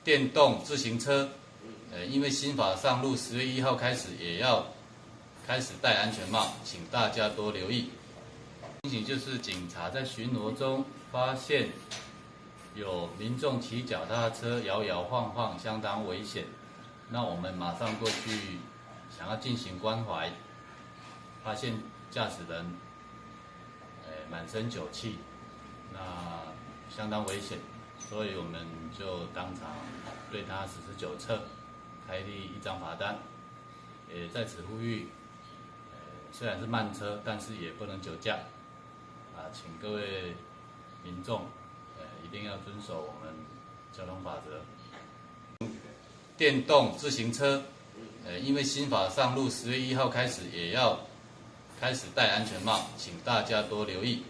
电动自行车，因为新法上路，10月1号开始也要开始戴安全帽，请大家多留意。情形就是警察在巡逻中发现有民众骑脚踏车摇摇晃晃，相当危险。那我们马上过去想要进行关怀，发现驾驶人满身酒气，那相当危险，所以我们就当场对他实施酒测，开立1张罚单。也在此呼吁，虽然是慢车，但是也不能酒驾，请各位民众一定要遵守我们交通法则。电动自行车，因为新法上路，10月1号开始也要开始戴安全帽，请大家多留意。